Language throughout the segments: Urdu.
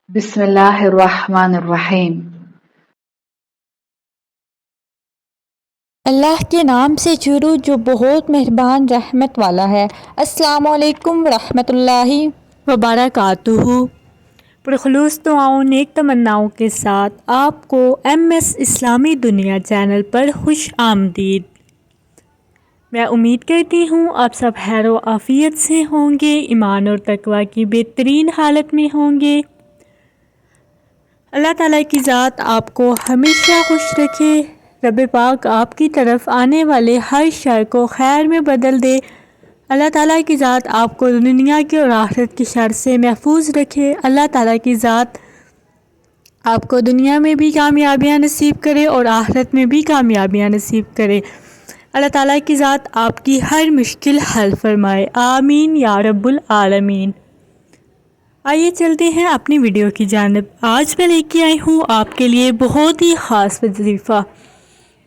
بسم اللہ الرحمن الرحیم۔ اللہ کے نام سے شروع جو بہت مہربان رحمت والا ہے۔ السلام علیکم ورحمۃ اللہ وبرکاتہ۔ پرخلوص دعاؤں نیک تمناؤں کے ساتھ آپ کو MS اسلامی دنیا چینل پر خوش آمدید۔ میں امید کرتی ہوں آپ سب خیر و عافیت سے ہوں گے، ایمان اور تقوی کی بہترین حالت میں ہوں گے۔ اللہ تعالیٰ کی ذات آپ کو ہمیشہ خوش رکھے، رب پاک آپ کی طرف آنے والے ہر شر کو خیر میں بدل دے۔ اللہ تعالیٰ کی ذات آپ کو دنیا کی اور آخرت کی شر سے محفوظ رکھے۔ اللہ تعالیٰ کی ذات آپ کو دنیا میں بھی کامیابیاں نصیب کرے اور آخرت میں بھی کامیابیاں نصیب کرے۔ اللہ تعالیٰ کی ذات آپ کی ہر مشکل حل فرمائے، آمین یا رب العالمین۔ آئیے چلتے ہیں اپنی ویڈیو کی جانب۔ آج میں لے کے آئی ہوں آپ کے لیے بہت ہی خاص وظیفہ،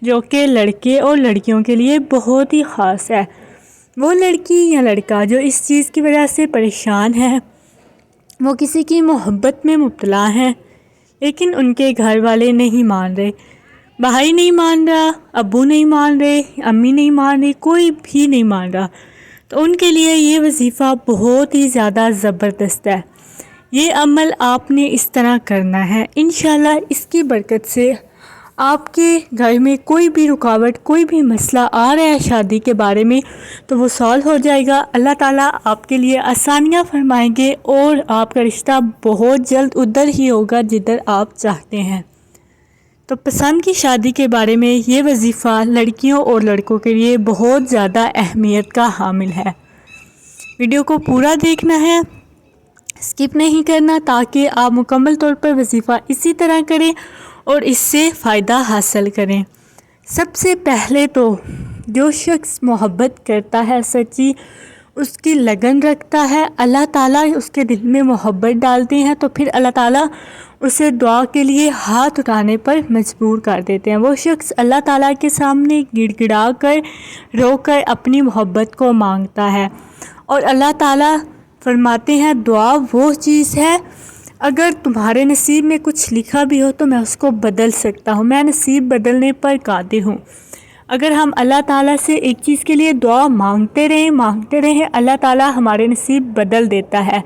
جو کہ لڑکے اور لڑکیوں کے لیے بہت ہی خاص ہے۔ وہ لڑکی یا لڑکا جو اس چیز کی وجہ سے پریشان ہے، وہ کسی کی محبت میں مبتلا ہے، لیکن ان کے گھر والے نہیں مان رہے، بھائی نہیں مان رہا، ابو نہیں مان رہے، امی نہیں مان رہی، کوئی بھی نہیں مان رہا۔ تو ان کے لیے یہ وظیفہ بہت ہی زیادہ زبردست ہے۔ یہ عمل آپ نے اس طرح کرنا ہے، انشاءاللہ اس کی برکت سے آپ کے گھر میں کوئی بھی رکاوٹ، کوئی بھی مسئلہ آ رہا ہے شادی کے بارے میں تو وہ سالو ہو جائے گا۔ اللہ تعالیٰ آپ کے لیے آسانیاں فرمائیں گے اور آپ کا رشتہ بہت جلد ادھر ہی ہوگا جدھر آپ چاہتے ہیں۔ تو پسند کی شادی کے بارے میں یہ وظیفہ لڑکیوں اور لڑکوں کے لیے بہت زیادہ اہمیت کا حامل ہے۔ ویڈیو کو پورا دیکھنا ہے، اسکپ نہیں کرنا، تاکہ آپ مکمل طور پر وظیفہ اسی طرح کریں اور اس سے فائدہ حاصل کریں۔ سب سے پہلے تو جو شخص محبت کرتا ہے، سچی اس کی لگن رکھتا ہے، اللہ تعالیٰ اس کے دل میں محبت ڈالتے ہیں تو پھر اللہ تعالیٰ اسے دعا کے لیے ہاتھ اٹھانے پر مجبور کر دیتے ہیں۔ وہ شخص اللہ تعالیٰ کے سامنے گڑ گڑا کر رو کر اپنی محبت کو مانگتا ہے، اور اللہ تعالیٰ فرماتے ہیں دعا وہ چیز ہے، اگر تمہارے نصیب میں کچھ لکھا بھی ہو تو میں اس کو بدل سکتا ہوں، میں نصیب بدلنے پر قادر ہوں۔ اگر ہم اللہ تعالیٰ سے ایک چیز کے لیے دعا مانگتے رہیں، اللہ تعالیٰ ہمارے نصیب بدل دیتا ہے،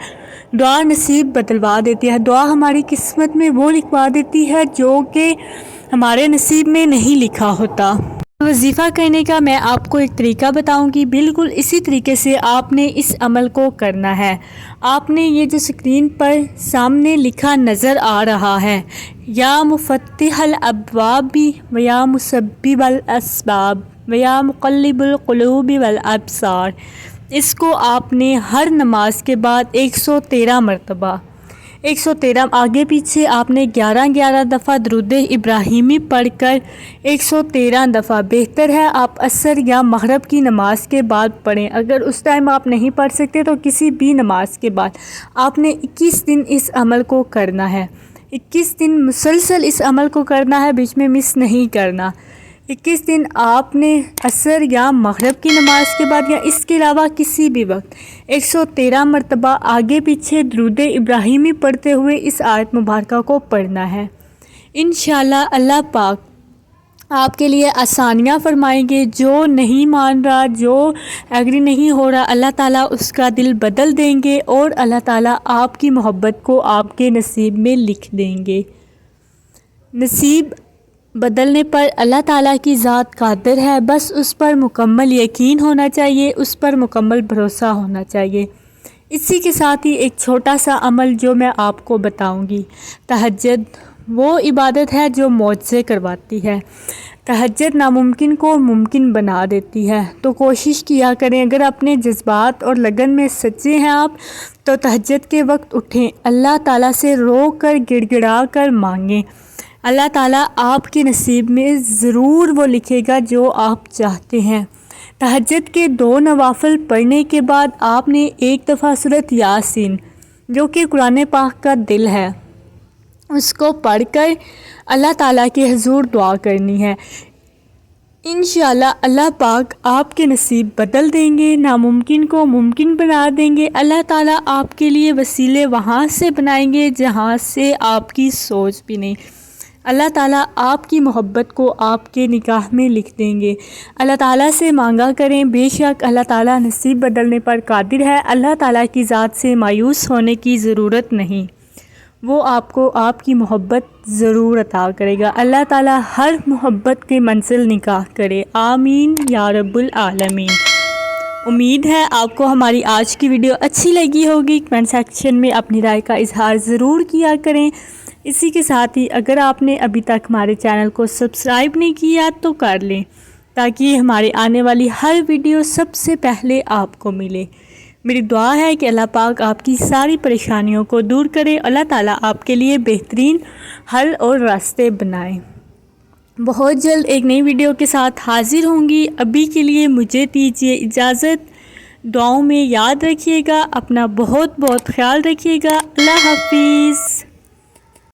دعا نصیب بدلوا دیتی ہے، دعا ہماری قسمت میں وہ لکھوا دیتی ہے جو کہ ہمارے نصیب میں نہیں لکھا ہوتا۔ وظیفہ کرنے کا میں آپ کو ایک طریقہ بتاؤں گی، بالکل اسی طریقے سے آپ نے اس عمل کو کرنا ہے۔ آپ نے یہ جو اسکرین پر سامنے لکھا نظر آ رہا ہے، یا مفتح الابواب ویا مسبب الاسباب ویا مقلب القلوب والابصار، اس کو آپ نے ہر نماز کے بعد 113 مرتبہ، 113 آگے پیچھے آپ نے 11 دفعہ درود ابراہیمی پڑھ کر 113 دفعہ، بہتر ہے آپ عصر یا مغرب کی نماز کے بعد پڑھیں، اگر اس ٹائم آپ نہیں پڑھ سکتے تو کسی بھی نماز کے بعد آپ نے 21 دن اس عمل کو کرنا ہے، 21 دن مسلسل اس عمل کو کرنا ہے، بیچ میں مس نہیں کرنا۔ 21 دن آپ نے عصر یا مغرب کی نماز کے بعد یا اس کے علاوہ کسی بھی وقت 113 مرتبہ آگے پیچھے درود ابراہیمی پڑھتے ہوئے اس آیت مبارکہ کو پڑھنا ہے۔ انشاءاللہ اللہ پاک آپ کے لیے آسانیاں فرمائیں گے۔ جو نہیں مان رہا، جو ایگری نہیں ہو رہا، اللہ تعالیٰ اس کا دل بدل دیں گے اور اللہ تعالیٰ آپ کی محبت کو آپ کے نصیب میں لکھ دیں گے۔ نصیب بدلنے پر اللہ تعالیٰ کی ذات قادر ہے، بس اس پر مکمل یقین ہونا چاہیے، اس پر مکمل بھروسہ ہونا چاہیے۔ اسی کے ساتھ ہی ایک چھوٹا سا عمل جو میں آپ کو بتاؤں گی، تہجد وہ عبادت ہے جو معجزے کرواتی ہے۔ تہجد ناممکن کو ممکن بنا دیتی ہے، تو کوشش کیا کریں، اگر اپنے جذبات اور لگن میں سچے ہیں آپ تو تہجد کے وقت اٹھیں، اللہ تعالیٰ سے رو کر گڑ گڑا کر مانگیں، اللہ تعالیٰ آپ کے نصیب میں ضرور وہ لکھے گا جو آپ چاہتے ہیں۔ تہجد کے 2 نوافل پڑھنے کے بعد آپ نے ایک دفعہ سورۃ یاسین، جو کہ قرآن پاک کا دل ہے، اس کو پڑھ کر اللہ تعالیٰ کے حضور دعا کرنی ہے۔ انشاءاللہ اللہ پاک آپ کے نصیب بدل دیں گے، ناممکن کو ممکن بنا دیں گے۔ اللہ تعالیٰ آپ کے لیے وسیلے وہاں سے بنائیں گے جہاں سے آپ کی سوچ بھی نہیں۔ اللہ تعالیٰ آپ کی محبت کو آپ کے نکاح میں لکھ دیں گے۔ اللہ تعالیٰ سے مانگا کریں، بے شک اللہ تعالیٰ نصیب بدلنے پر قادر ہے۔ اللہ تعالیٰ کی ذات سے مایوس ہونے کی ضرورت نہیں، وہ آپ کو آپ کی محبت ضرور عطا کرے گا۔ اللہ تعالیٰ ہر محبت کے منزل نکاح کرے، آمین یا رب العالمین۔ امید ہے آپ کو ہماری آج کی ویڈیو اچھی لگی ہوگی۔ کمنٹ سیکشن میں اپنی رائے کا اظہار ضرور کیا کریں۔ اسی کے ساتھ ہی اگر آپ نے ابھی تک ہمارے چینل کو سبسکرائب نہیں کیا تو کر لیں، تاکہ ہماری آنے والی ہر ویڈیو سب سے پہلے آپ کو ملے۔ میری دعا ہے کہ اللہ پاک آپ کی ساری پریشانیوں کو دور کرے، اللہ تعالیٰ آپ کے لیے بہترین حل اور راستے بنائیں۔ بہت جلد ایک نئی ویڈیو کے ساتھ حاضر ہوں گی۔ ابھی کے لیے مجھے دیجیے اجازت۔ دعاؤں میں یاد رکھیے گا، اپنا بہت خیال رکھیے گا۔ اللہ حافظ۔